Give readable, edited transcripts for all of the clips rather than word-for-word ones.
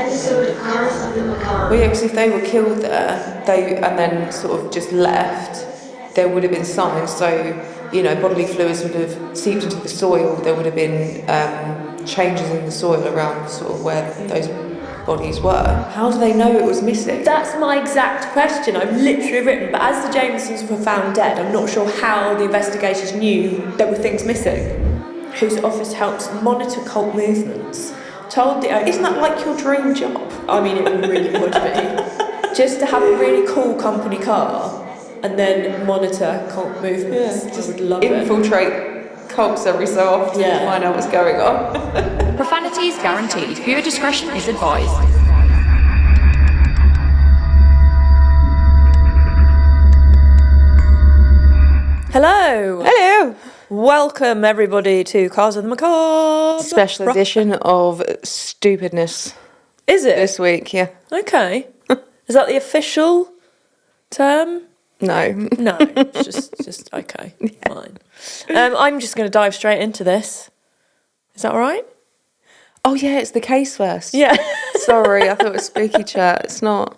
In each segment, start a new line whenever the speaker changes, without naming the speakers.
episode of Cars of the Macabre.
Well, yeah, because if they were killed there, and then sort of just left, there would have been signs. So, bodily fluids would have seeped into the soil. There would have been changes in the soil around sort of where those bodies were. How do they know it was missing?
That's my exact question. I've literally written, but as the Jamisons were found dead, I'm not sure how the investigators knew there were things missing. Whose office helps monitor cult movements. Told the owner...
Isn't that like your dream job?
I mean, it really would be. Just to have a really cool company car and then monitor cult movements.
Just
I would love
infiltrate cults every so often to find out what's going on.
Profanity is guaranteed. Viewer discretion is advised.
Hello!
Hello!
Welcome, everybody, to Cars of the Macabre.
Special edition of stupidness.
Is it?
This week, yeah.
Okay. Is that the official term?
No.
No, it's just okay. Yeah. Fine. I'm just going to dive straight into this. Is that all right?
Oh, yeah, it's the case first.
Yeah.
Sorry, I thought it was spooky chat. It's not.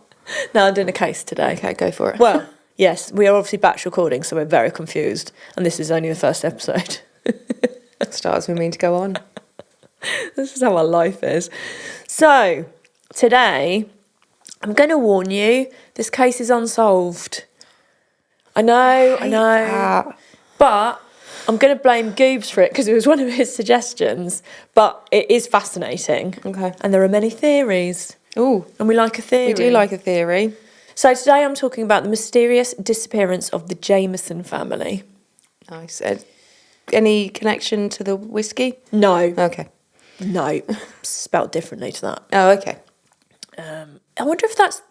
No, I'm doing a case today.
Okay, go for it.
Well, yes, we are obviously batch recording, so we're very confused. And this is only the first episode.
Start as we mean to go on.
This is how our life is. So, today, I'm going to warn you, this case is unsolved. I know.
That.
But I'm going to blame Goobs for it because it was one of his suggestions. But it is fascinating.
Okay.
And there are many theories.
Ooh.
And we like a theory.
We do like a theory.
So today I'm talking about the mysterious disappearance of the Jamison family.
Nice. Any connection to the whiskey?
No.
Okay.
No. Spelled differently to that.
Oh, okay.
I wonder if that's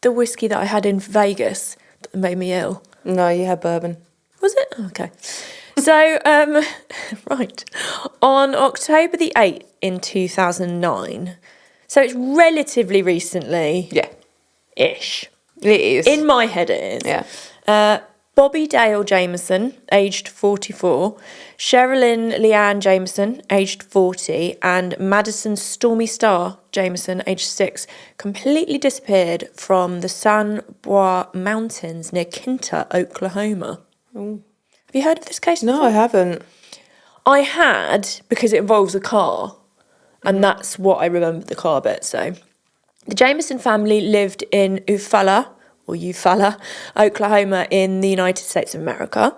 the whiskey that I had in Vegas that made me ill.
No, you had bourbon.
Was it? Okay. So, right. On October the 8th in 2009, so it's relatively recently.
Yeah.
Ish.
It is.
In my head it is.
Yeah.
Bobby Dale Jamison, aged 44, Sherilynn Leanne Jamison, aged 40, and Madyson Stormy Star Jamison, aged 6, completely disappeared from the San Bois Mountains near Kinta, Oklahoma.
Ooh.
Have you heard of this case
No,
before?
I haven't.
I had, because it involves a car, and that's what I remember the car bit, so... The Jamison family lived in Eufaula, Oklahoma in the United States of America.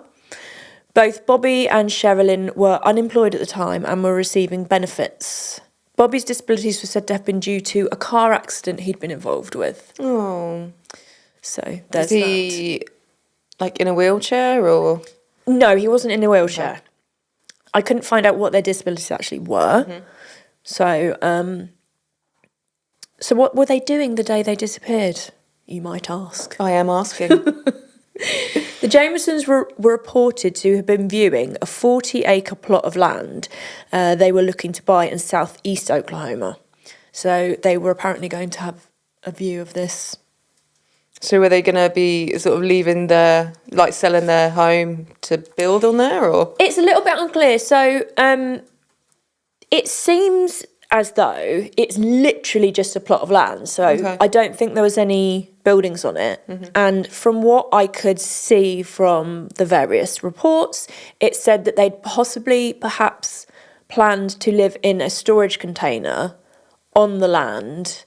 Both Bobby and Sherilynn were unemployed at the time and were receiving benefits. Bobby's disabilities were said to have been due to a car accident he'd been involved with.
Oh.
So there's
Was he, like, in a wheelchair or...?
No, he wasn't in a wheelchair.
Okay.
I couldn't find out what their disabilities actually were. Mm-hmm. So what were they doing the day they disappeared, you might ask?
I am asking.
The Jamisons were reported to have been viewing a 40-acre plot of land they were looking to buy in southeast Oklahoma. So they were apparently going to have a view of this.
So were they going to be sort of selling their home to build on there, or?
It's a little bit unclear. So it seems as though it's literally just a plot of land. So okay. I don't think there was any buildings on it. Mm-hmm. And from what I could see from the various reports, it said that they'd perhaps planned to live in a storage container on the land,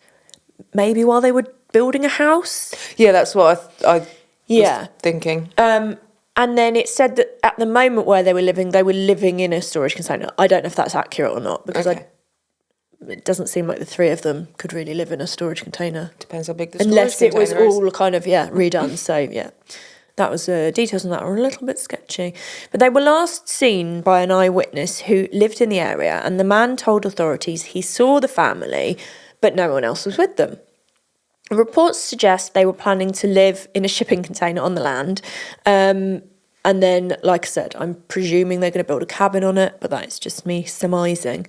maybe while they were building a house.
Yeah, that's what I was thinking.
And then it said that at the moment where they were living in a storage container. I don't know if that's accurate or not, because it doesn't seem like the three of them could really live in a storage container.
Depends how big the storage
unless it was
container is.
all kind of redone. So that was details on that are a little bit sketchy. But they were last seen by an eyewitness who lived in the area, and the man told authorities he saw the family, but no one else was with them. Reports suggest they were planning to live in a shipping container on the land. And then, like I said, I'm presuming they're going to build a cabin on it, but that's just me surmising.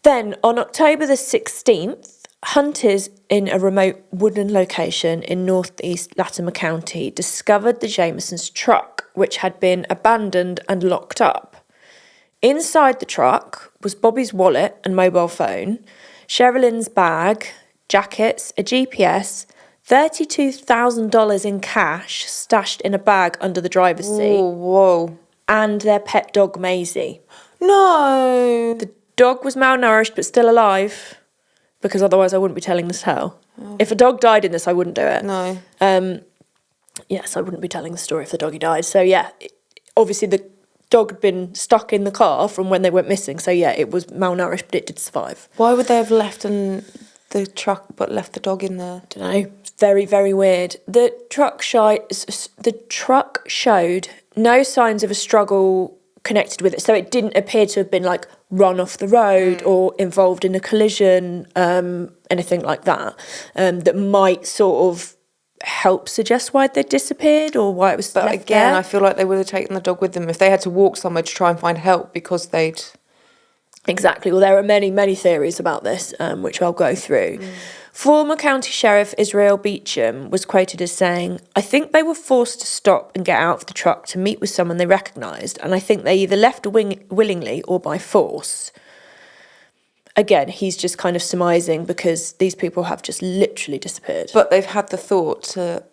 Then, on October the 16th, hunters in a remote woodland location in northeast Latimer County discovered the Jamisons' truck, which had been abandoned and locked up. Inside the truck was Bobby's wallet and mobile phone, Sherilynn's bag, jackets, a GPS, $32,000 in cash stashed in a bag under the driver's seat.
Whoa.
And their pet dog, Maisie.
No.
The dog was malnourished but still alive, because otherwise I wouldn't be telling this tale. If a dog died in this, I wouldn't do it.
No.
Yes, I wouldn't be telling the story if the doggy died. So yeah, obviously the dog had been stuck in the car from when they went missing. So yeah, it was malnourished, but it did survive.
Why would they have left the truck but left the dog in there?
Don't know. It's very, very weird. The truck showed no signs of a struggle connected with it. So it didn't appear to have been like run off the road or involved in a collision, anything like that, that might sort of help suggest why they disappeared or why it was
But
left
again,
there.
I feel like they would have taken the dog with them if they had to walk somewhere to try and find help because they'd...
Exactly. Well, there are many, many theories about this, which I'll go through. Former County Sheriff Israel Beecham was quoted as saying, "I think they were forced to stop and get out of the truck to meet with someone they recognised, and I think they either left willingly or by force." Again, he's just kind of surmising because these people have just literally disappeared.
But they've had the thought to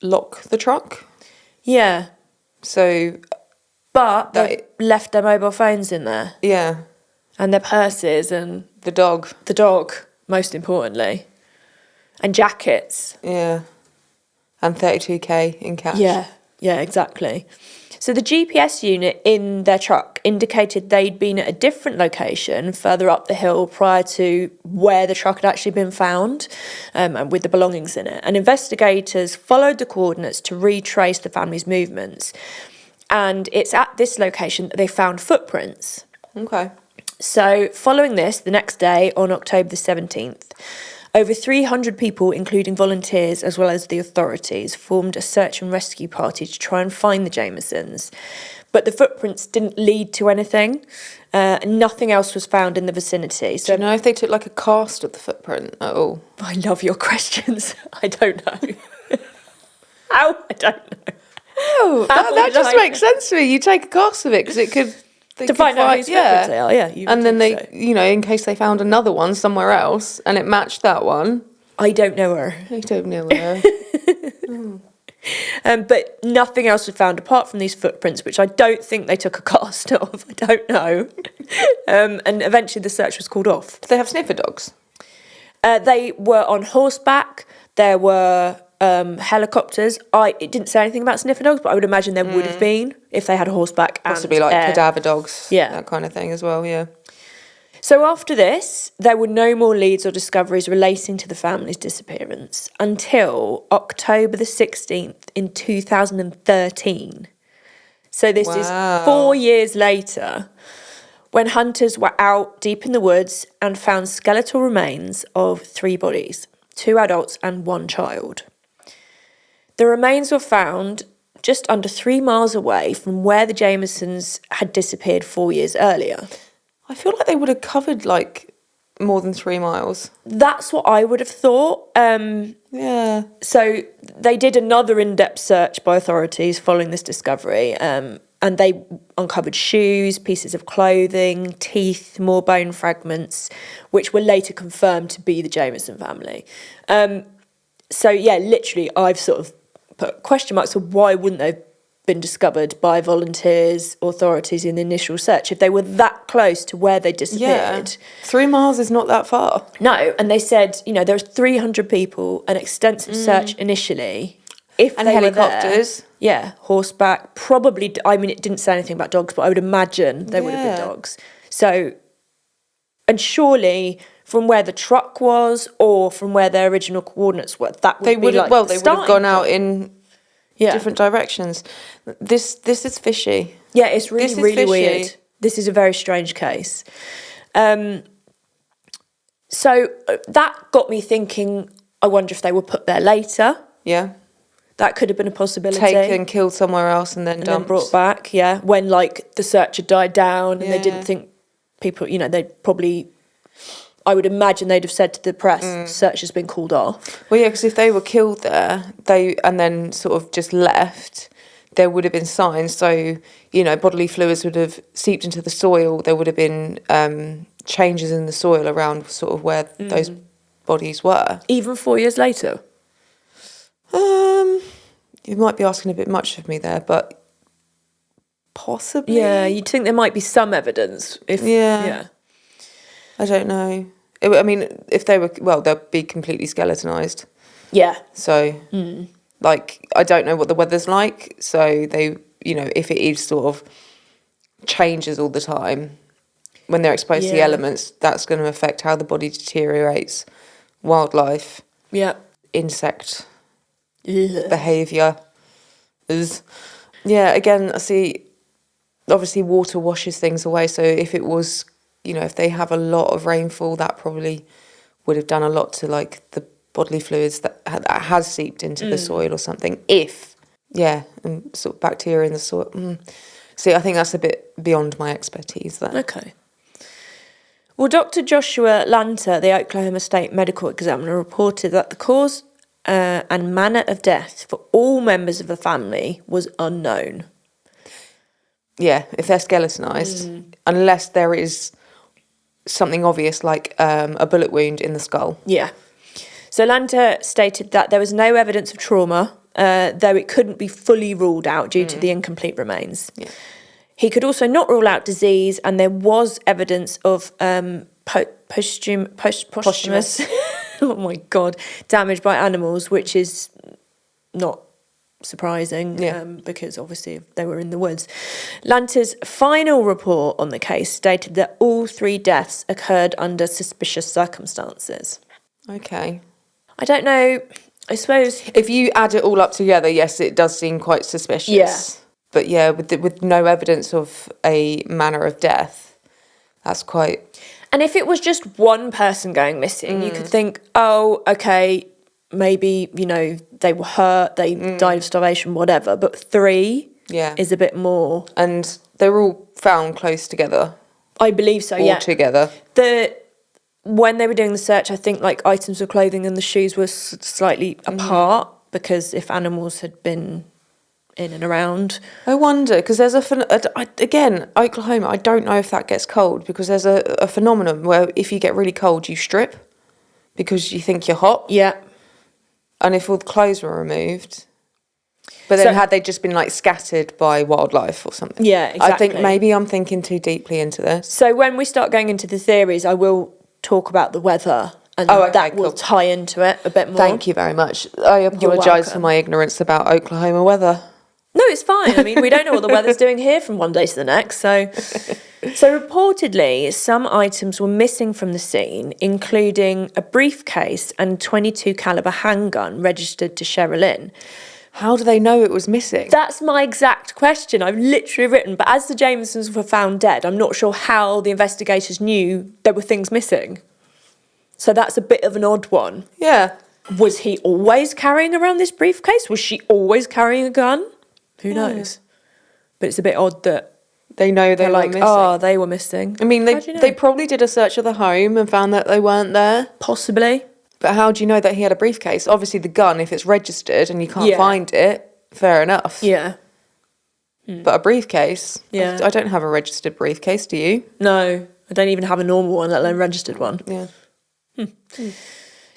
lock the truck.
Yeah.
So...
But they left their mobile phones in there.
Yeah.
And their purses and...
The dog.
The dog, most importantly. And jackets.
Yeah. And 32k in cash.
Yeah, exactly. So the GPS unit in their truck indicated they'd been at a different location further up the hill prior to where the truck had actually been found, and with the belongings in it. And investigators followed the coordinates to retrace the family's movements. And it's at this location that they found footprints.
Okay.
So following this, the next day, on October the 17th, over 300 people, including volunteers as well as the authorities, formed a search and rescue party to try and find the Jamisons. But the footprints didn't lead to anything. Nothing else was found in the vicinity. So,
Do you know if they took like a cast of the footprint at all?
I love your questions. I don't know. How? I don't know.
Oh, that just makes sense to me. You take a cast of it because it could...
To find out whose footprints they are, yeah.
And then they, in case they found another one somewhere else and it matched that one.
I don't know her.
I don't know her.
But nothing else was found apart from these footprints, which I don't think they took a cast of. I don't know. And eventually the search was called off.
Do they have sniffer dogs?
They were on horseback. There were helicopters. It didn't say anything about sniffer dogs, but I would imagine there would have been if they had a horseback.
Possibly
and
like cadaver dogs.
Yeah.
That kind of thing as well, yeah.
So after this, there were no more leads or discoveries relating to the family's disappearance until October the 16th in 2013. So this is 4 years later, when hunters were out deep in the woods and found skeletal remains of 3 bodies, 2 adults and 1 child. The remains were found just under 3 miles away from where the Jamisons had disappeared 4 years earlier.
I feel like they would have covered like more than 3 miles.
That's what I would have thought.
Yeah.
So they did another in-depth search by authorities following this discovery, and they uncovered shoes, pieces of clothing, teeth, more bone fragments, which were later confirmed to be the Jamison family. So yeah, literally, I've sort of put question marks on why wouldn't they have been discovered by volunteers, authorities in the initial search if they were that close to where they disappeared.
Yeah. 3 miles is not that far.
No, and they said, there were 300 people, an extensive search initially. If
and
they
helicopters.
Were there, yeah, horseback, probably, it didn't say anything about dogs, but I would imagine there would have been dogs. So, and surely from where the truck was or from where their original coordinates were, that would
They
be
would have,
like
they would have gone out in different directions. This is fishy.
Yeah, it's really, really
fishy.
weird. This is a very strange case. So that got me thinking, I wonder if they were put there later. Yeah. That could have been a possibility.
Taken, killed somewhere else and then dumped.
And then brought back, yeah. When, the search had died down and they didn't think people, they'd probably... I would imagine they'd have said to the press, search has been called off.
Well, yeah, because if they were killed there, and then sort of just left, there would have been signs. So, bodily fluids would have seeped into the soil. There would have been changes in the soil around sort of where those bodies were.
Even 4 years later?
You might be asking a bit much of me there, but possibly.
Yeah, you'd think there might be some evidence.
Yeah. I don't know. If they were, they'd be completely skeletonized.
Yeah.
So, I don't know what the weather's like. So they, if it is sort of changes all the time, when they're exposed to the elements, that's going to affect how the body deteriorates. Wildlife.
Yeah.
Insect. Behaviour. Again, I see, obviously water washes things away. So if it was, if they have a lot of rainfall, that probably would have done a lot to the bodily fluids that has seeped into the soil or something. And sort of bacteria in the soil. See, I think that's a bit beyond my expertise there.
Okay. Well, Dr. Joshua Lanter, the Oklahoma State Medical Examiner, reported that the cause and manner of death for all members of the family was unknown.
Yeah, if they're skeletonized, unless there is something obvious like a bullet wound in the skull.
Yeah. So Lanter stated that there was no evidence of trauma, though it couldn't be fully ruled out due to the incomplete remains.
Yeah.
He could also not rule out disease, and there was evidence of posthumous oh my God, damage by animals, which is not surprising because obviously they were in the woods. Lanter's final report on the case stated that all 3 deaths occurred under suspicious circumstances.
Okay.
I don't know, I suppose...
If you add it all up together, yes, it does seem quite suspicious.
Yeah.
But yeah, with no evidence of a manner of death, that's quite...
And if it was just one person going missing, you could think, oh, okay, maybe, they were hurt, they died of starvation, whatever. But 3 is a bit more.
And they were all found close together.
I believe so,
all together.
When they were doing the search, I think items of clothing and the shoes were slightly apart, because if animals had been in and around.
I wonder, because there's again, Oklahoma, I don't know if that gets cold, because there's a phenomenon where if you get really cold, you strip because you think you're hot.
Yeah.
And if all the clothes were removed, but then had they just been scattered by wildlife or something?
Yeah, exactly.
I think maybe I'm thinking too deeply into this.
So when we start going into the theories, I will talk about the weather, and that will tie into it a bit more.
Thank you very much. I apologise for my ignorance about Oklahoma weather.
No, it's fine. I mean, we don't know what the weather's doing here from one day to the next. So reportedly, some items were missing from the scene, including a briefcase and 22 caliber handgun registered to Sherilynn.
How do they know it was missing?
That's my exact question. I've literally written, but as the Jamisons were found dead, I'm not sure how the investigators knew there were things missing. So that's a bit of an odd one.
Yeah.
Was he always carrying around this briefcase? Was she always carrying a gun? Who knows? But it's a bit odd that
they know they're
like,
missing.
oh, they were missing.
I mean, they probably did a search of the home and found that they weren't there.
Possibly.
But how do you know that he had a briefcase? Obviously, the gun, if it's registered and you can't find it, fair enough.
Yeah.
But a briefcase?
Yeah.
I don't have a registered briefcase, do you?
No, I don't even have a normal one, let alone a registered one.
Yeah.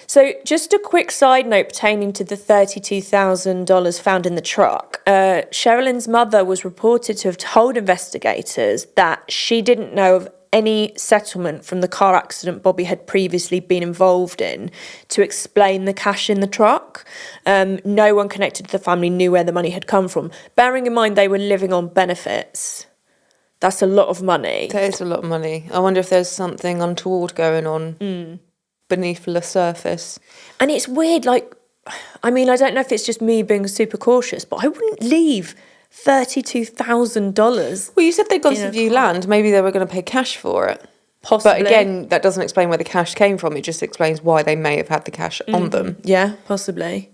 So just a quick side note pertaining to the $32,000 found in the truck. Sherilynn's mother was reported to have told investigators that she didn't know of any settlement from the car accident Bobby had previously been involved in to explain the cash in the truck. No one connected to the family knew where the money had come from. Bearing in mind they were living on benefits, that's a lot of money.
That is a lot of money. I wonder if there's something untoward going on beneath the surface.
And it's weird, I don't know if it's just me being super cautious, but I wouldn't leave $32,000.
Well, you said they'd gone to view land. Maybe they were going to pay cash for it.
Possibly.
But again, that doesn't explain where the cash came from. It just explains why they may have had the cash on them.
Yeah, possibly.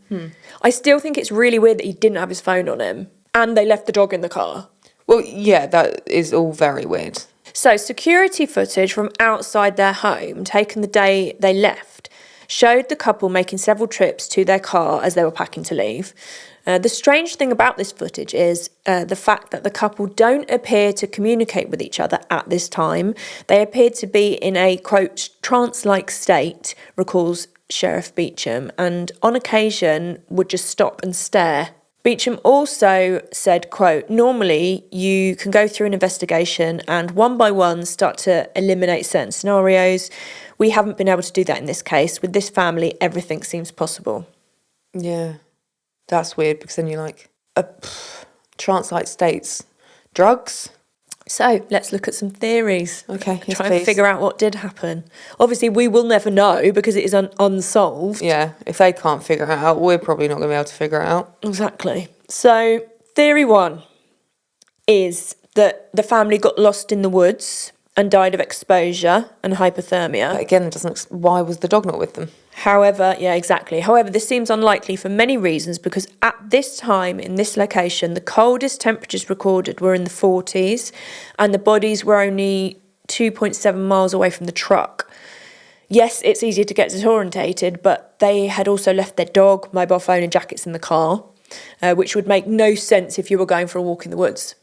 I still think it's really weird that he didn't have his phone on him and they left the dog in the car.
Well, yeah, that is all very weird.
So security footage from outside their home taken the day they left showed the couple making several trips to their car as they were packing to leave. The strange thing about this footage is the fact that the couple don't appear to communicate with each other at this time. They appear to be in a, quote, trance-like state, recalls Sheriff Beecham, and on occasion would just stop and stare. Beecham also said, quote, normally you can go through an investigation and one by one start to eliminate certain scenarios. We haven't been able to do that in this case. With this family, everything seems possible.
Yeah. That's weird because then you're like, trance-like states. Drugs?
So let's look at some theories.
Okay, yes,
Try
please.
and figure out what did happen. Obviously, we will never know because it is unsolved.
Yeah, if they can't figure it out, we're probably not going to be able to figure it out.
Exactly. So, theory one is that the family got lost in the woods and died of exposure and hypothermia.
But again, it doesn't. Why was the dog not with them?
However, yeah, exactly. However, this seems unlikely for many reasons because at this time, in this location, the coldest temperatures recorded were in the 40s and the bodies were only 2.7 miles away from the truck. Yes, it's easier to get disorientated, but they had also left their dog, mobile phone and jackets in the car, which would make no sense if you were going for a walk in the woods.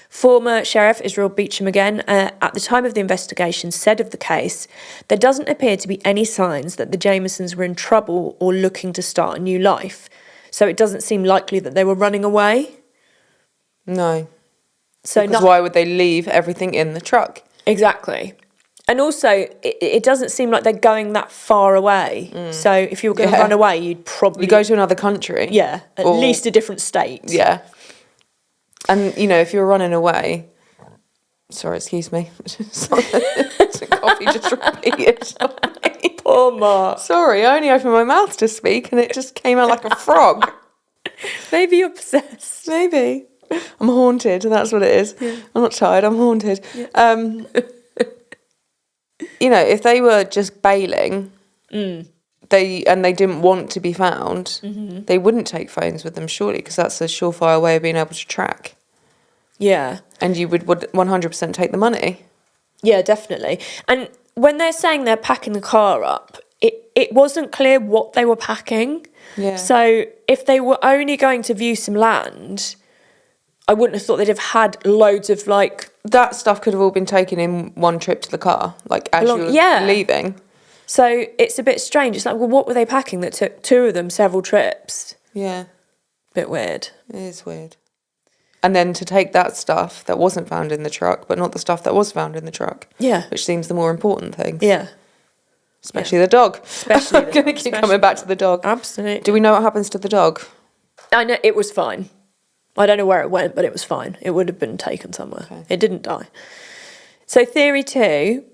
Former Sheriff Israel Beecham again, at the time of the investigation, said of the case, there doesn't appear to be any signs that the Jamisons were in trouble or looking to start a new life. So it doesn't seem likely that they were running away.
No.
So
Because why would they leave everything in the truck?
Exactly. And also, it doesn't seem like they're going that far away. So if you were going to run away, you'd probably...
You go to another country.
Yeah, at least a different state.
Yeah. And, you know, if you're running away... Sorry, excuse me. The coffee just repeated. Sorry.
Poor Mark.
Sorry, I only opened my mouth to speak and it just came out like a frog.
Maybe you're possessed.
Maybe. I'm haunted, that's what it is. Yeah. I'm not tired, I'm haunted. Yeah. You know, if they were just bailing... They didn't want to be found, they wouldn't take phones with them, surely, because that's a surefire way of being able to track.
Yeah.
And you would 100% take the money.
Yeah, definitely. And when they're saying they're packing the car up, it wasn't clear what they were packing.
Yeah.
So if they were only going to view some land, I wouldn't have thought they'd have had loads of, like...
That stuff could have all been taken in one trip to the car, like as you were leaving.
So it's a bit strange. It's like, well, what were they packing that took two of them several trips?
Yeah.
Bit weird.
It is weird. And then to take that stuff that wasn't found in the truck, but not the stuff that was found in the truck.
Yeah.
Which seems the more important thing.
Yeah.
Especially the dog.
Especially
I'm going to keep coming back to the dog.
Absolutely.
Do we know what happens to the dog?
I know, it was fine. I don't know where it went, but it was fine. It would have been taken somewhere. Okay. It didn't die. So theory two...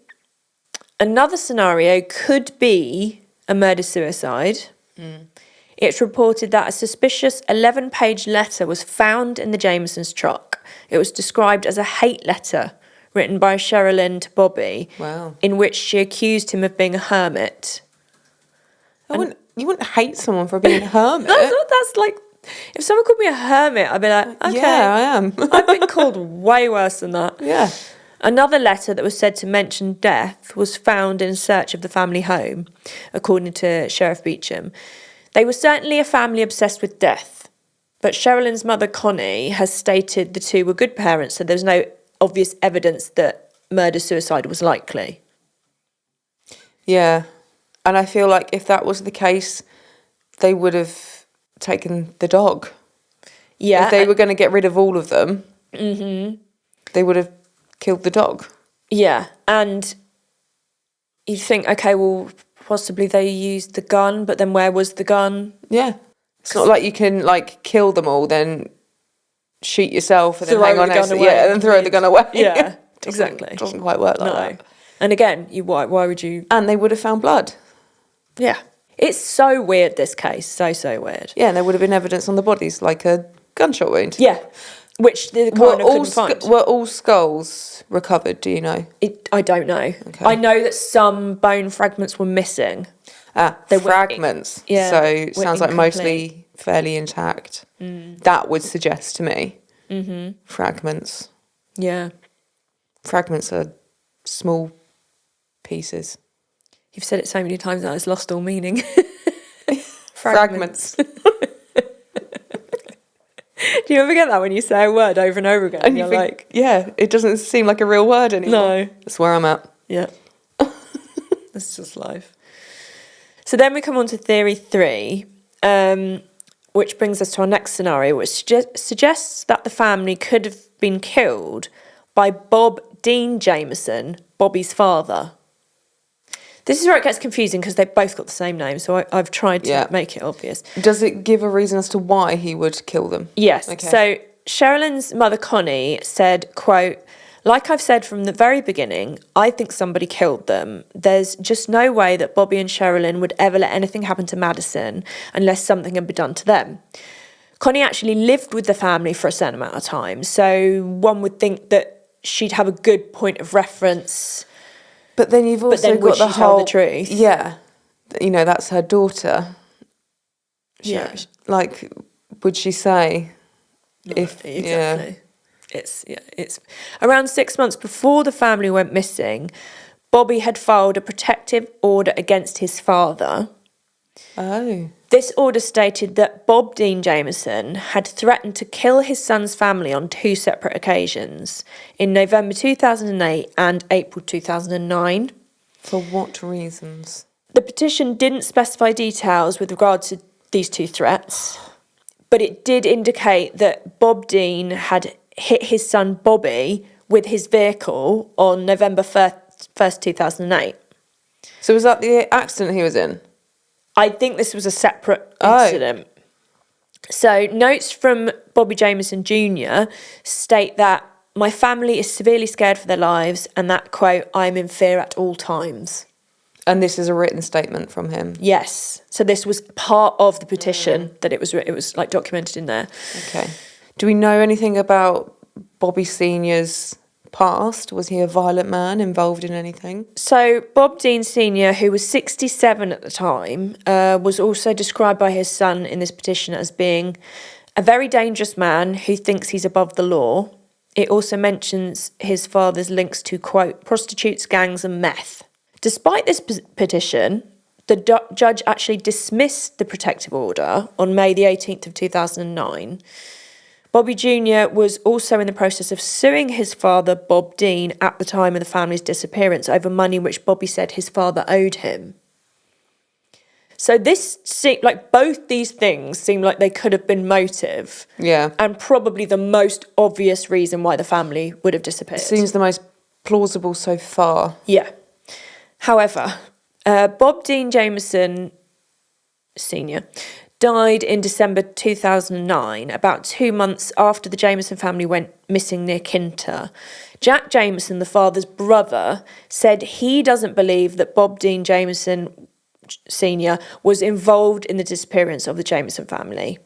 Another scenario could be a murder-suicide. It's reported that a suspicious 11-page letter was found in the Jamisons' truck. It was described as a hate letter written by Sherilynn to Bobby, in which she accused him of being a hermit.
You wouldn't hate someone for being a hermit.
That's like... If someone called me a hermit, I'd be like, okay.
Yeah, I am.
I've been called way worse than that.
Yeah.
Another letter that was said to mention death was found in search of the family home, according to Sheriff Beecham. They were certainly a family obsessed with death, but Sherilynn's mother, Connie, has stated the two were good parents, so there's no obvious evidence that murder-suicide was likely.
Yeah, and I feel like if that was the case, they would have taken the dog. Yeah. If they were going to get rid of all of them, they would have killed the dog. Yeah, and you think, okay, well, possibly they used the gun, but then where was the gun? Yeah. It's not like you can, like, kill them all, then shoot yourself and then hang on next to and then throw the gun away. Yeah, exactly. It doesn't quite work like that. And again, why would you... And they would have found blood. Yeah. It's so weird, this case. So weird. Yeah, and there would have been evidence on the bodies, like a gunshot wound. Yeah. Which the coroner couldn't find. Were all skulls recovered, do you know? I don't know. Okay. I know that some bone fragments were missing. Fragments. Yeah. So sounds like mostly fairly intact. That would suggest to me. Fragments. Yeah. Fragments are small pieces.
You've said it so many times that it's lost all meaning.
Fragments.
Do you ever get that when you say a word over and over again?
And you
you're
think,
like,
yeah, it doesn't seem like a real word anymore.
no.
That's where I'm at.
Yeah. That's just life. So then we come on to theory 3, which brings us to our next scenario, which suggests that the family could have been killed by Bob Dean Jamison, Bobby's father. This is where it gets confusing because they've both got the same name, so I've tried to make it obvious.
Does it give a reason as to why he would kill them?
Yes.
Okay.
So Sherilynn's mother, Connie, said, quote, "Like I've said from the very beginning, I think somebody killed them. There's just no way that Bobby and Sherilynn would ever let anything happen to Madyson unless something had been done to them." Connie actually lived with the family for a certain amount of time, so one would think that she'd have a good point of reference.
But then you've also
then would
got the
she tell
whole
the truth?
Yeah, you know, that's her daughter.
Yeah.
Like, would she say? If
Exactly. It's around 6 months before the family went missing, Bobby had filed a protective order against his father.
Oh.
This order stated that Bob Dean Jamison had threatened to kill his son's family on 2 separate occasions, in November 2008 and April 2009.
For what reasons?
The petition didn't specify details with regard to these 2 threats, but it did indicate that Bob Dean had hit his son Bobby with his vehicle on November 1st, 2008.
So was that the accident he was in?
I think this was a separate incident. So notes from Bobby Jamison Jr. state that my family is severely scared for their lives and that, quote, "I'm in fear at all times."
And this is a written statement from him?
Yes. So this was part of the petition that it was like documented in there.
Okay. Do we know anything about Bobby Sr.'s past? Was he a violent man involved in anything?
So Bob Dean Sr., who was 67 at the time, was also described by his son in this petition as being a very dangerous man who thinks he's above the law. It also mentions his father's links to, quote, prostitutes, gangs and meth. Despite this petition, the judge actually dismissed the protective order on May the 18th of 2009. Bobby Jr. was also in the process of suing his father, Bob Dean, at the time of the family's disappearance over money which Bobby said his father owed him. So this seemed like both these things seem like they could have been motive.
Yeah.
And probably the most obvious reason why the family would have disappeared.
Seems the most plausible so far.
Yeah. However, Bob Dean Jamison Sr. died in December 2009, about 2 months after the Jamison family went missing near Kinter. Jack Jamison, the father's brother, said he doesn't believe that Bob Dean Jamison Sr. was involved in the disappearance of the Jamison family.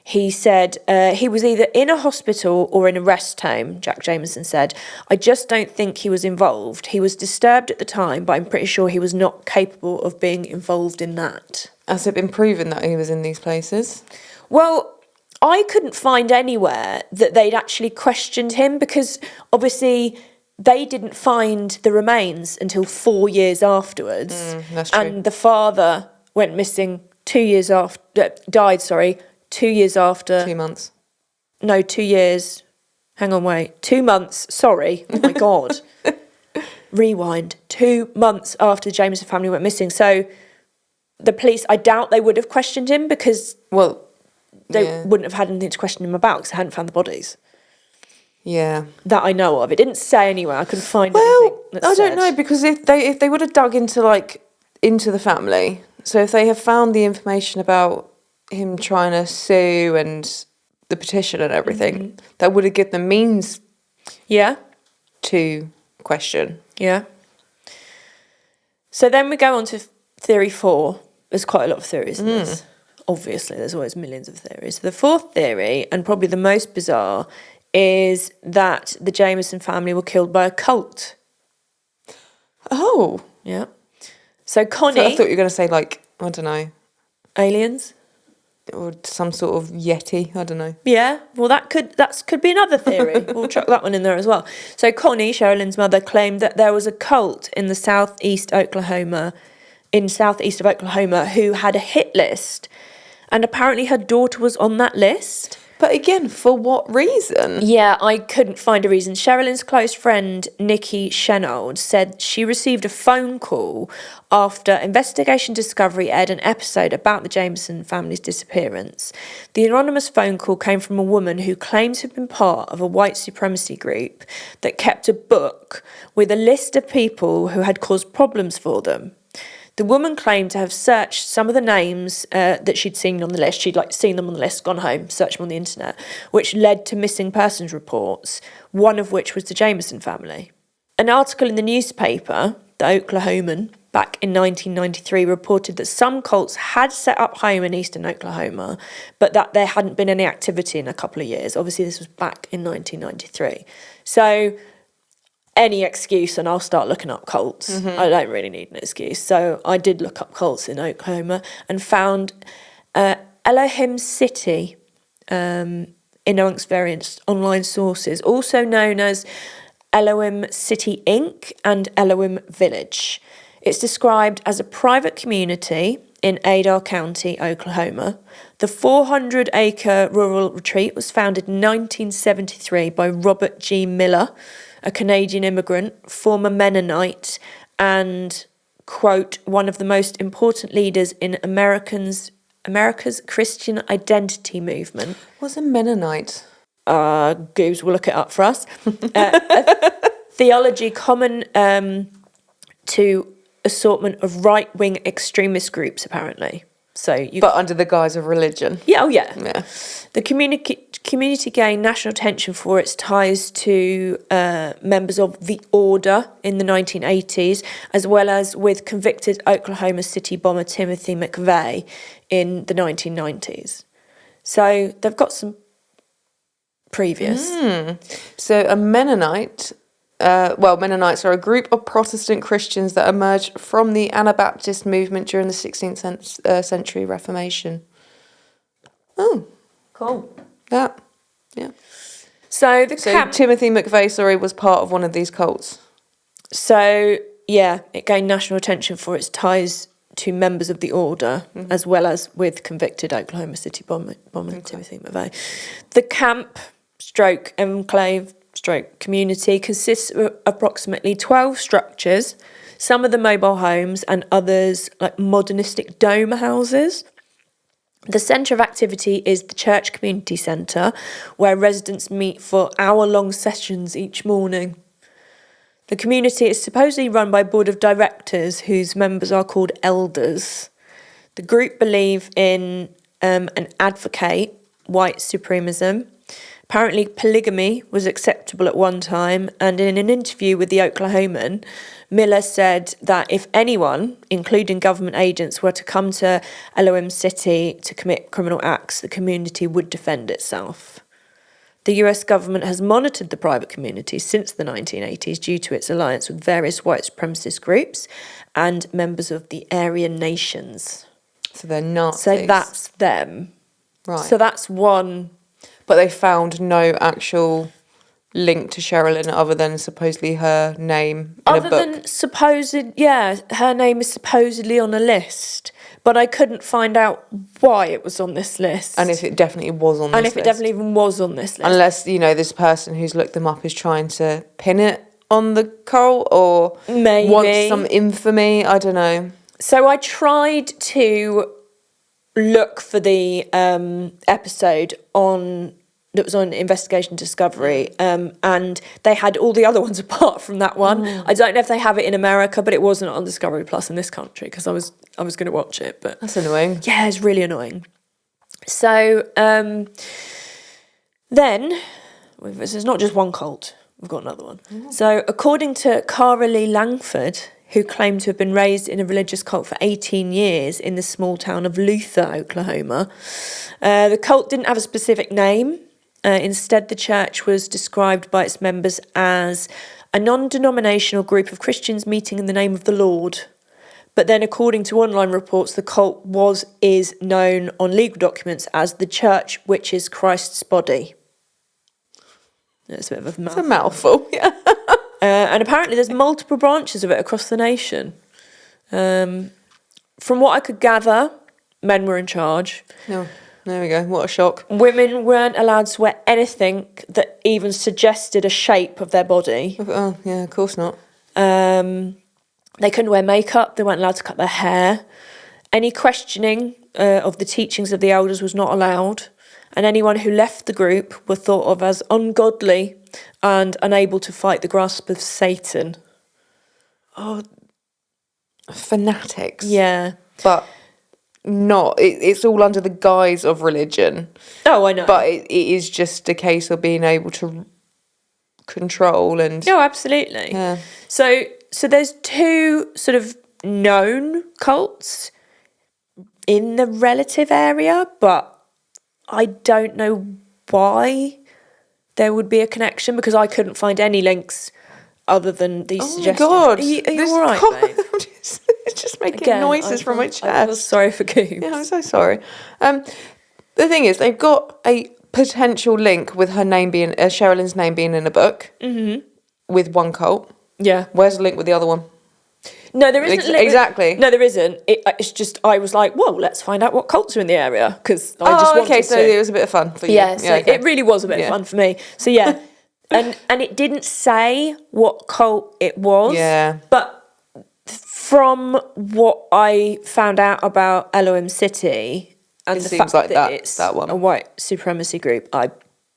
He said he was either in a hospital or in a rest home, Jack Jamison said. I just don't think he was involved. He was disturbed at the time, but I'm pretty sure he was not capable of being involved in that.
Has it been proven that he was in these places?
Well, I couldn't find anywhere that they'd actually questioned him because obviously they didn't find the remains until 4 years afterwards.
That's true.
And the father went missing 2 years after, died 2 years after.
2 months.
No, 2 years. Hang on, wait. 2 months. Sorry. Oh my God. Rewind. 2 months after the Jamison family went missing. So the police, I doubt they would have questioned him because they wouldn't have had anything to question him about because they hadn't found the bodies.
Yeah.
That I know of. It didn't say anywhere. I couldn't find anything that
I
said.
don't know, because if they would have dug into the family, so if they have found the information about him trying to sue and the petition and everything, that would have given them means to question.
Yeah. So then we go on to theory 4. There's quite a lot of theories in this. Obviously, there's always millions of theories. The 4th theory, and probably the most bizarre, is that the Jamison family were killed by a cult.
Oh.
Yeah. So Connie...
I thought you were going to say, I don't know.
Aliens?
Or some sort of yeti, I don't know.
Yeah, well, that could be another theory. We'll chuck that one in there as well. So Connie, Sherilynn's mother, claimed that there was a cult in the southeast Oklahoma in southeast of Oklahoma who had a hit list, and apparently her daughter was on that list.
But again, for what reason?
Yeah, I couldn't find a reason. Sherilynn's close friend, Nikki Chenauld, said she received a phone call after Investigation Discovery aired an episode about the Jamison family's disappearance. The anonymous phone call came from a woman who claimed to have been part of a white supremacy group that kept a book with a list of people who had caused problems for them. The woman claimed to have searched some of the names that she'd seen on the list. She'd seen them on the list, gone home, searched them on the internet, which led to missing persons reports, one of which was the Jamison family. An article in the newspaper, The Oklahoman, back in 1993 reported that some cults had set up home in eastern Oklahoma, but that there hadn't been any activity in a couple of years. Obviously, this was back in 1993. So any excuse and I'll start looking up cults. I don't really need an excuse. So I did look up cults in Oklahoma and found Elohim City in amongst various online sources, also known as Elohim City Inc. and Elohim Village. It's described as a private community in Adair County, Oklahoma. The 400-acre rural retreat was founded in 1973 by Robert G. Miller, a Canadian immigrant, former Mennonite, and, quote, one of the most important leaders in America's Christian identity movement.
What's a Mennonite?
Goobs will look it up for us. A theology common to assortment of right-wing extremist groups, apparently.
But under the guise of religion.
Yeah, The community gained national attention for its ties to members of the Order in the 1980s, as well as with convicted Oklahoma City bomber Timothy McVeigh in the 1990s. So they've got some previous.
So a Mennonite... Mennonites are a group of Protestant Christians that emerged from the Anabaptist movement during the 16th century Reformation. Oh.
Cool.
Yeah.
So
Timothy McVeigh, was part of one of these cults.
So, yeah, it gained national attention for its ties to members of the Order, as well as with convicted Oklahoma City bomber Timothy McVeigh. The camp, enclave, community consists of approximately 12 structures, some of them mobile homes and others like modernistic dome houses. The centre of activity is the Church Community Centre, where residents meet for hour-long sessions each morning. The community is supposedly run by a board of directors whose members are called elders. The group believe in and advocate white supremacism. Apparently, polygamy was acceptable at one time, and in an interview with the Oklahoman, Miller said that if anyone, including government agents, were to come to Elohim City to commit criminal acts, the community would defend itself. The US government has monitored the private community since the 1980s due to its alliance with various white supremacist groups and members of the Aryan nations.
So they're Nazis.
So that's them.
Right.
So that's one...
But they found no actual link to Sherilynn other than supposedly her name in a book.
Other than her name is supposedly on a list, but I couldn't find out why it was on this list.
And if it definitely was on this list.
And if it definitely even was on this list.
Unless, this person who's looked them up is trying to pin it on the cult or
maybe
wants some infamy, I don't know.
So I tried to look for the episode that was on Investigation Discovery, and they had all the other ones apart from that one. I don't know if they have it in America, but it wasn't on Discovery Plus in this country because I was going to watch it. But
that's annoying.
Yeah, it's really annoying. So then, there's not just one cult. We've got another one. So according to Cara Lee Langford, who claimed to have been raised in a religious cult for 18 years in the small town of Luther, Oklahoma, the cult didn't have a specific name. Instead, the church was described by its members as a non-denominational group of Christians meeting in the name of the Lord. But then, according to online reports, the cult is known on legal documents as the church which is Christ's body. That's a bit of a mouthful.
It's a mouthful, yeah.
And apparently there's multiple branches of it across the nation. from what I could gather, men were in charge.
No, there we go. What a shock.
Women weren't allowed to wear anything that even suggested a shape of their body.
Oh, yeah, of course not.
They couldn't wear makeup. They weren't allowed to cut their hair. Any questioning of the teachings of the elders was not allowed. And anyone who left the group were thought of as ungodly and unable to fight the grasp of Satan.
Oh, fanatics.
Yeah.
But not. It's all under the guise of religion.
Oh, I know.
But it is just a case of being able to control and...
Oh, absolutely.
Yeah.
So there's two sort of known cults in the relative area, but I don't know why there would be a connection because I couldn't find any links other than these suggestions.
Oh, God.
Are you
This
all right, babe?
It's just making noises from my chest.
I feel sorry for Coombs.
Yeah, I'm so sorry. The thing is, they've got a potential link with her name being... Sherilynn's name being in a book with one cult.
Yeah.
Where's the link with the other one?
No, there isn't.
Exactly.
No, there isn't. It's just I was like, well, let's find out what cults are in the area because I just wanted
okay,
to.
So it was a bit of fun for you.
Yeah, so
okay.
it really was a bit of fun for me. So yeah, and it didn't say what cult it was.
Yeah.
But from what I found out about Elohim City and
It
the
seems
fact
like
that
that-
it's
that one.
a white supremacy group, I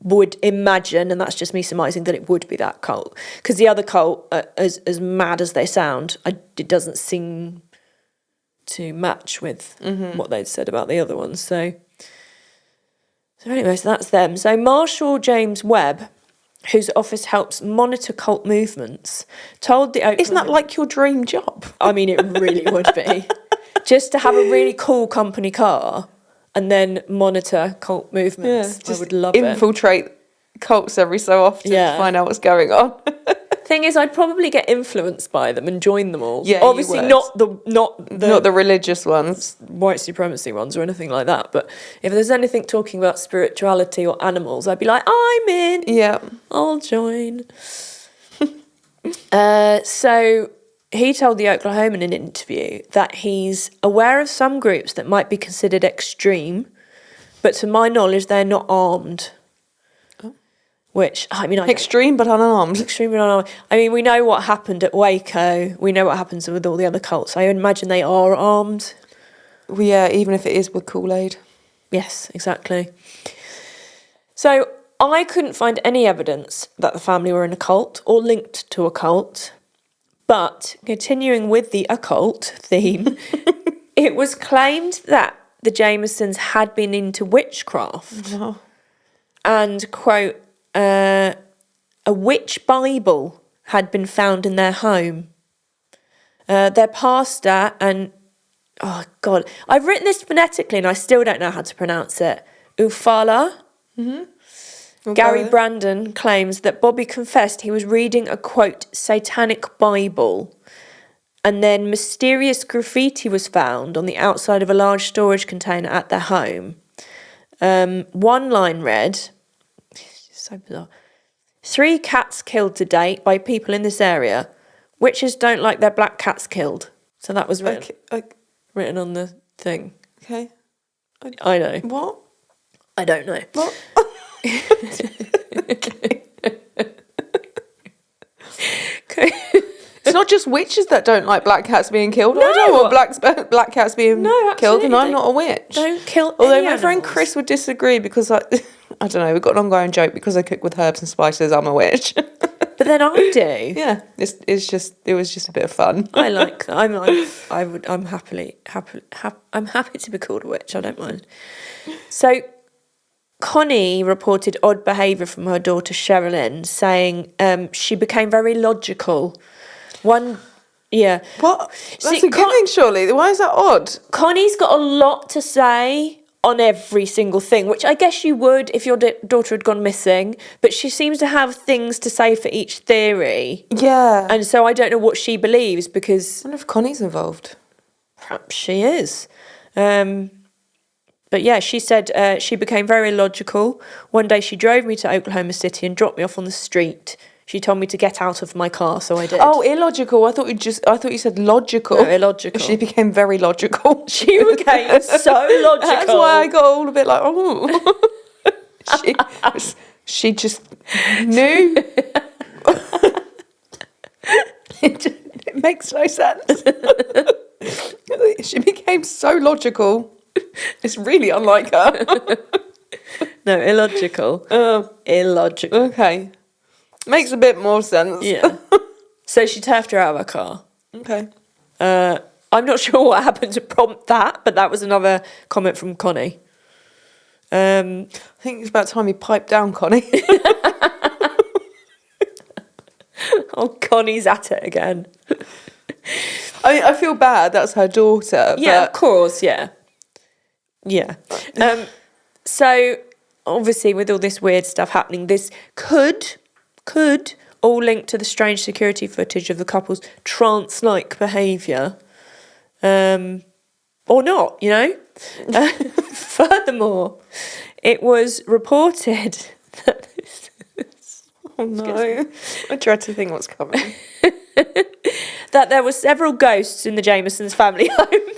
would imagine, and that's just me surmising, that it would be that cult. Because the other cult, as mad as they sound, it doesn't seem to match with what they'd said about the other ones. So anyway, so that's them. So Marshall James Webb, whose office helps monitor cult movements, told the Oklahoma...
Isn't that like your dream job?
I mean, it really would be. Just to have a really cool company car and then monitor cult movements. I would love it.
Infiltrate cults every so often to find out what's going on.
Thing is, I'd probably get influenced by them and join them all.
Yeah, you
obviously
would.
not the
Not the religious ones.
white supremacy ones or anything like that. But if there's anything talking about spirituality or animals, I'd be like, I'm in.
Yeah.
I'll join. So he told the Oklahoman in an interview that he's aware of some groups that might be considered extreme, but to my knowledge, they're not armed. Which, I mean...
Extreme but unarmed.
Extreme but unarmed. I mean, we know what happened at Waco. We know what happens with all the other cults. I imagine they are armed.
Well, yeah, even if it is with Kool-Aid.
Yes, exactly. So I couldn't find any evidence that the family were in a cult or linked to a cult. But continuing with the occult theme, it was claimed that the Jamisons had been into witchcraft.
Oh.
And, quote, a witch Bible had been found in their home. Their pastor and... Oh, God. I've written this phonetically and I still don't know how to pronounce it. Ufala. Gary Brandon claims that Bobby confessed he was reading a, quote, satanic Bible, and then mysterious graffiti was found on the outside of a large storage container at their home. One line read, so bizarre, 3 cats killed to date by people in this area. Witches don't like their black cats killed. So that was written, written on the thing.
Okay.
I know.
What?
I don't know.
What? It's not just witches that don't like black cats being killed. I don't want black cats being killed, and I'm not a witch.
Don't kill
Although
any
my friend
animals.
Chris would disagree because I don't know. We've got an ongoing joke because I cook with herbs and spices. I'm a witch.
But then I do.
Yeah, it was just a bit of fun.
I like that. I'm happy to be called a witch. I don't mind. So Connie reported odd behaviour from her daughter Sherilynn, saying she became very logical.
What? That's
See,
a good thing, surely. Why is that odd?
Connie's got a lot to say on every single thing, which I guess you would if your daughter had gone missing, but she seems to have things to say for each theory.
Yeah.
And so I don't know what she believes because...
I wonder if Connie's involved.
Perhaps she is. But yeah, she said she became very logical. One day she drove me to Oklahoma City and dropped me off on the street. She told me to get out of my car, so I did.
Oh, illogical. I thought you said logical.
No, illogical.
She became very logical.
She became so logical.
That's why I got all a bit like, oh. she just knew. It makes no sense. She became so logical. It's really unlike her.
No, illogical. Illogical.
Okay. Makes a bit more sense.
Yeah. So she turfed her out of her car.
Okay.
I'm not sure what happened to prompt that, but that was another comment from Connie.
I think it's about time you pipe down, Connie.
Oh, Connie's at it again.
I feel bad. That's her daughter.
Yeah,
but
of course, yeah. Yeah. So, obviously, with all this weird stuff happening, this could all link to the strange security footage of the couple's trance-like behaviour. Or not, you know? Furthermore, it was reported that...
Oh no, I dread to think what's coming.
that there were several ghosts in the Jamisons' family home.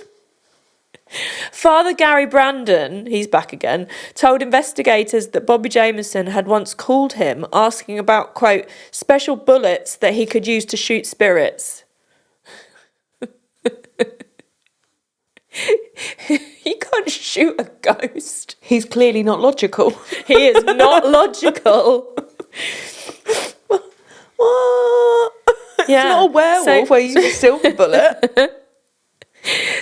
Father Gary Brandon, he's back again, told investigators that Bobby Jamison had once called him asking about, quote, special bullets that he could use to shoot spirits. He can't shoot a ghost.
He's clearly not logical.
He is not logical.
What? It's not a werewolf where you use a silver bullet.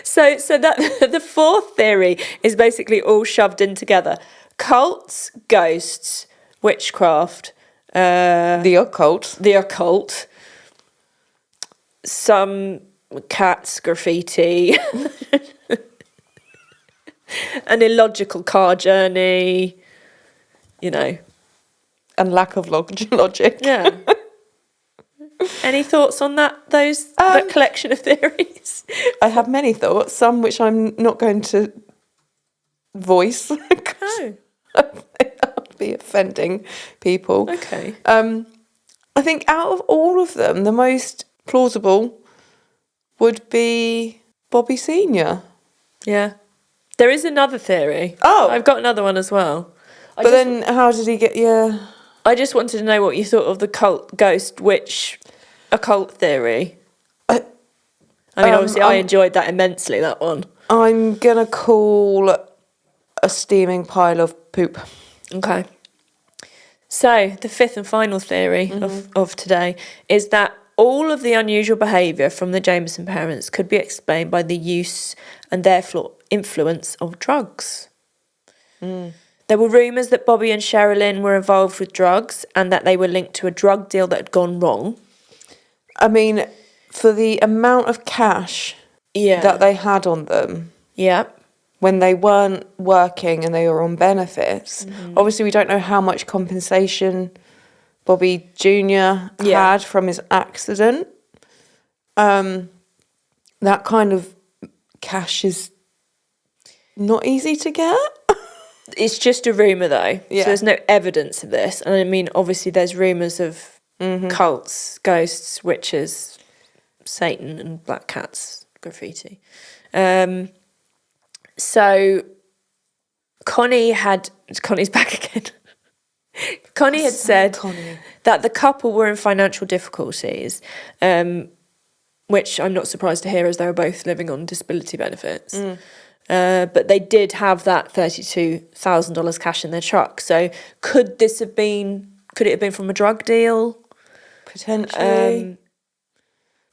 So that the fourth theory is basically all shoved in together: cults, ghosts, witchcraft,
The
occult, some cats, graffiti, an illogical car journey, you know,
and lack of logic.
yeah. Any thoughts on that collection of theories?
I have many thoughts, some which I'm not going to voice.
Oh,
I'd be offending people.
okay.
I think out of all of them, the most plausible would be Bobby Senior.
Yeah. There is another theory.
Oh.
I've got another one as well.
Then how did he get... Yeah.
I just wanted to know what you thought of the cult, ghost, witch, occult theory. I mean, obviously, I enjoyed that immensely, that one.
I'm going to call a steaming pile of poop.
Okay. So, the fifth and final theory of today is that all of the unusual behaviour from the Jamison parents could be explained by the use and therefore influence of drugs. There were rumours that Bobby and Sherilynn were involved with drugs and that they were linked to a drug deal that had gone wrong.
I mean, for the amount of cash that they had on them when they weren't working and they were on benefits, obviously we don't know how much compensation Bobby Jr. had from his accident. That kind of cash is not easy to get.
It's just a rumour, though.
Yeah.
So there's no evidence of this. And I mean, obviously, there's rumours of cults, ghosts, witches, Satan, and black cats, graffiti. So Connie's back again. Connie had said that the couple were in financial difficulties, which I'm not surprised to hear, as they were both living on disability benefits. But they did have that $32,000 cash in their truck. So could it have been from a drug deal?
Potentially.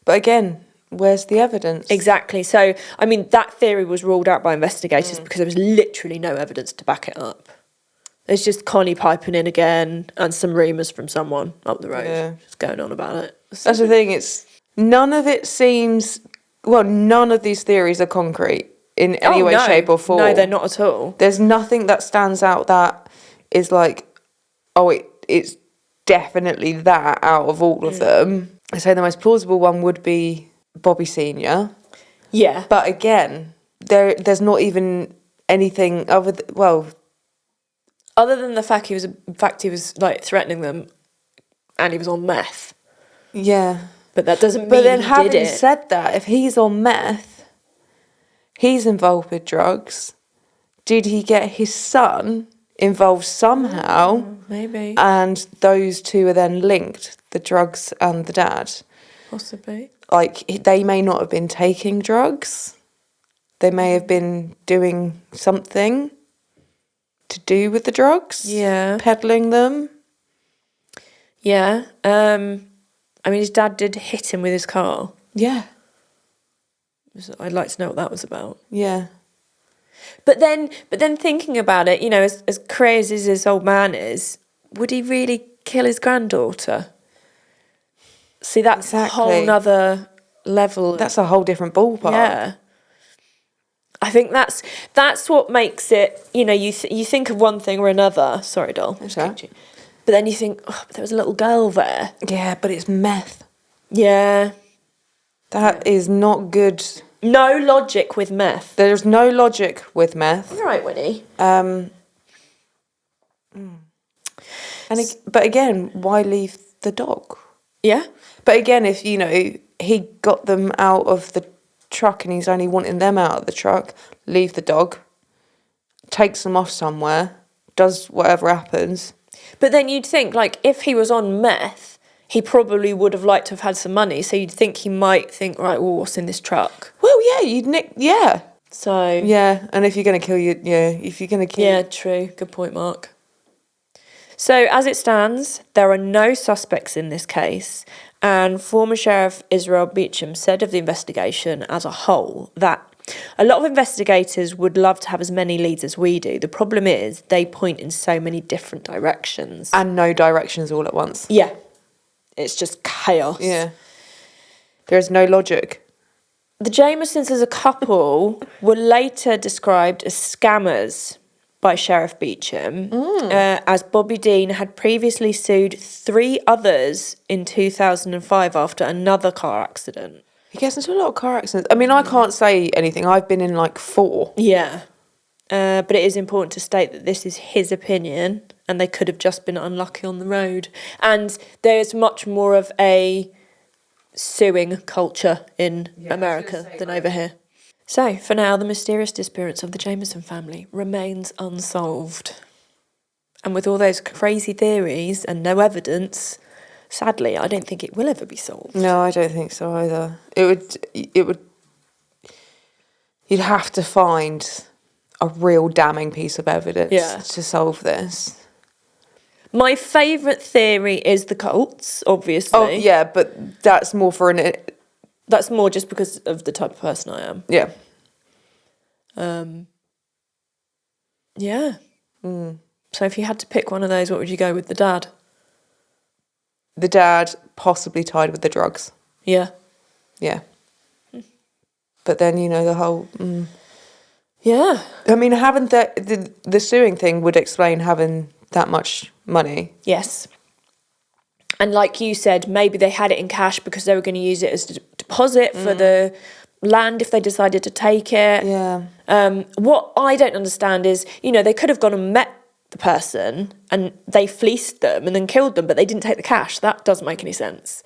But again, where's the evidence?
Exactly. So, I mean, that theory was ruled out by investigators because there was literally no evidence to back it up. There's just Connie piping in again and some rumours from someone up the road just going on about it.
That's the thing. None of these theories are concrete in any way, shape or form.
No, they're not at all.
There's nothing that stands out that is like, it's definitely that out of all of them. I'd say the most plausible one would be Bobby Senior.
Yeah.
But again, there's not even anything other than
the fact he was like threatening them and he was on meth.
Yeah.
But that doesn't mean
But then
he
having
did it.
said that, if he's on meth, he's involved with drugs. Did he get his son involved somehow?
Maybe.
And those two are then linked, the drugs and the dad.
Possibly.
Like, they may not have been taking drugs. They may have been doing something to do with the drugs.
Yeah.
Peddling them.
Yeah. I mean, his dad did hit him with his car.
Yeah.
I'd like to know what that was about.
Yeah.
But then thinking about it, you know, as crazy as this old man is, would he really kill his granddaughter? See, that's a whole nother level.
That's a whole different ballpark.
Yeah. I think that's what makes it, you know, you think of one thing or another. Sorry, doll.
Okay.
But then you think, oh, but there was a little girl there.
Yeah, but it's meth.
Yeah.
That is not good.
No logic with meth.
There's no logic with meth.
You're right, Winnie.
But again, why leave the dog?
Yeah.
But again, if, you know, he got them out of the truck and he's only wanting them out of the truck, leave the dog, takes them off somewhere, does whatever happens.
But then you'd think, like, if he was on meth, he probably would have liked to have had some money. So you'd think he might think, right, well, what's in this truck?
Well, yeah, yeah.
So...
Yeah, and if you're going to kill you, if you're going to kill...
Yeah, true. Good point, Mark. So, as it stands, there are no suspects in this case, and former Sheriff Israel Beecham said of the investigation as a whole that a lot of investigators would love to have as many leads as we do. The problem is they point in so many different directions.
And no directions all at once.
Yeah. It's just chaos.
Yeah. There is no logic.
The Jamisons as a couple were later described as scammers by Sheriff Beecham, as Bobby Dean had previously sued 3 others in 2005 after another car accident.
He gets into a lot of car accidents. I mean, I can't say anything. I've been in like 4.
Yeah. But it is important to state that this is his opinion and they could have just been unlucky on the road. And there's much more of a suing culture in America than over here. So, for now, the mysterious disappearance of the Jamison family remains unsolved. And with all those crazy theories and no evidence, sadly, I don't think it will ever be solved.
No, I don't think so either. You'd have to find a real damning piece of evidence to solve this.
My favourite theory is the cults, obviously.
Oh, yeah, but that's more for an...
That's more just because of the type of person I am.
Yeah.
Yeah. So if you had to pick one of those, what would you go with? The dad?
The dad possibly tied with the drugs.
Yeah.
Yeah. But then, you know, the whole...
Yeah.
I mean, having the suing thing would explain having that much money.
Yes. And like you said, maybe they had it in cash because they were going to use it as a deposit for the land if they decided to take it.
Yeah.
What I don't understand is, you know, they could have gone and met the person and they fleeced them and then killed them, but they didn't take the cash. That doesn't make any sense.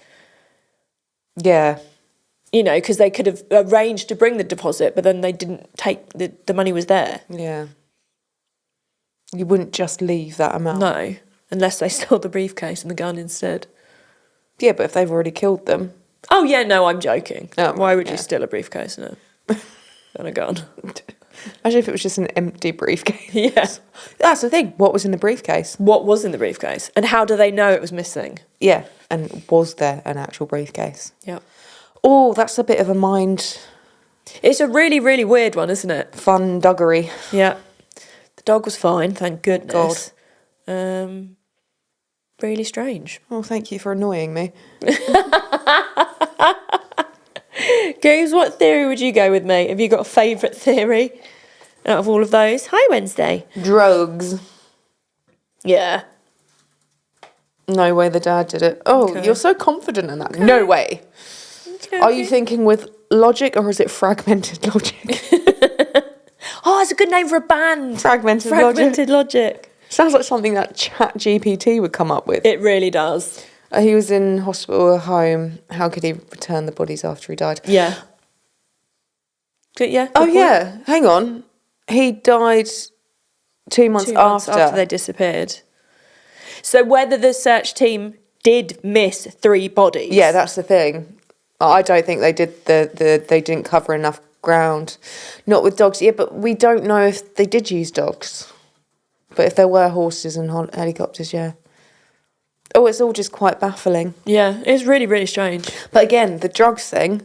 Yeah.
You know, because they could have arranged to bring the deposit, but then they didn't take the money was there.
Yeah. You wouldn't just leave that amount.
No, unless they stole the briefcase and the gun instead.
Yeah, but if they've already killed them.
Oh, yeah, no, I'm joking.
Oh,
Why would you steal a briefcase and a gun?
Imagine if it was just an empty briefcase.
Yeah.
That's the thing. What was in the briefcase?
What was in the briefcase? And how do they know it was missing?
Yeah. And was there an actual briefcase?
Yeah.
Oh, that's a bit of a mind...
It's a really, really weird one, isn't it?
Fun duggery.
Yeah. The dog was fine, thank goodness. God. Really strange.
Oh, thank you for annoying me.
Goose, what theory would you go with, mate? Have you got a favourite theory out of all of those? Hi, Wednesday.
Drugs.
Yeah.
No way the dad did it. Oh,
Okay.
You're so confident in that. Okay. No way. Okay. Are you thinking with logic or is it fragmented logic?
Oh, it's a good name for a band.
Fragmented
logic.
Sounds like something that ChatGPT would come up with.
It really does.
He was in hospital or home. How could he return the bodies after he died?
Yeah. Yeah.
Oh,
good point.
yeah. Hang on. He died 2 months,
2 months after they disappeared. So whether the search team did miss 3 bodies.
Yeah, that's the thing. I don't think they did they didn't cover enough ground. Not with dogs. Yeah, but we don't know if they did use dogs. But if there were horses and helicopters, yeah. Oh, it's all just quite baffling.
Yeah, it's really, really strange.
But again, the drugs thing,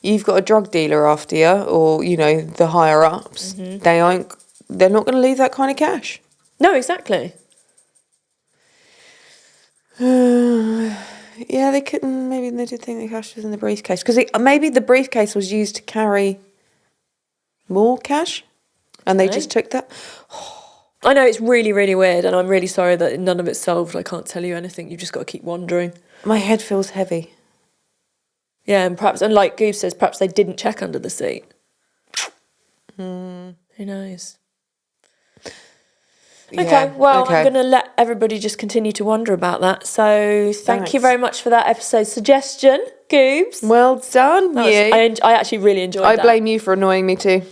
you've got a drug dealer after you, or, you know, the higher ups. They're not going to leave that kind of cash.
No, exactly.
Yeah, they couldn't. Maybe they did think the cash was in the briefcase. Because maybe the briefcase was used to carry more cash. And they just took that.
I know, it's really, really weird, and I'm really sorry that none of it's solved. I can't tell you anything. You've just got to keep wondering.
My head feels heavy.
Yeah, and perhaps, and like Goose says, perhaps they didn't check under the seat. Who knows? Okay, well, I'm going to let everybody just continue to wonder about that. So thank you very much for that episode suggestion, Goobs.
Well done, you.
I actually really enjoyed that.
I blame you for annoying me too.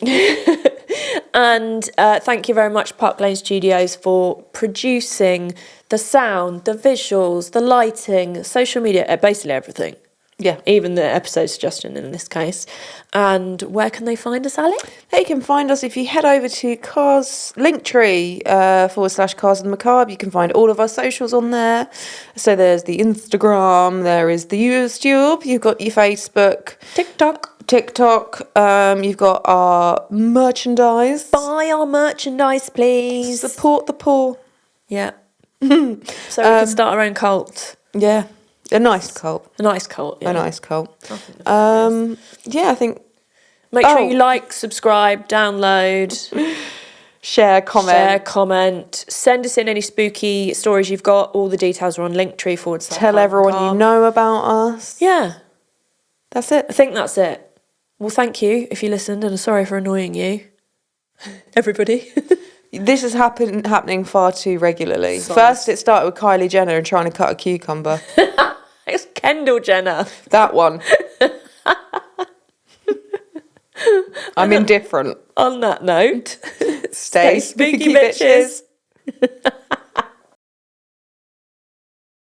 And thank you very much, Park Lane Studios, for producing the sound, the visuals, the lighting, social media, basically everything.
Yeah.
Even the episode suggestion in this case. And where can they find us, Ali?
They can find us if you head over to Cars Linktree /Cars and Macabre. You can find all of our socials on there. So there's the Instagram, there is the YouTube, you've got your Facebook,
TikTok.
You've got our merchandise.
Buy our merchandise, please.
Support the poor.
Yeah. So we can start our own cult.
Yeah. A nice cult.
A nice cult, yeah.
A nice cult.
Yeah,
I think...
Make sure you like, subscribe, download.
Share, comment.
Send us in any spooky stories you've got. All the details are on Linktree /
Tell everyone you know about us.
Yeah.
That's it.
I think that's it. Well, thank you if you listened, and I'm sorry for annoying you. Everybody.
This is happening far too regularly.
Songs.
First, it started with Kylie Jenner and trying to cut a cucumber.
It's Kendall Jenner.
That one. I'm indifferent.
On that note,
Stay spooky, bitches.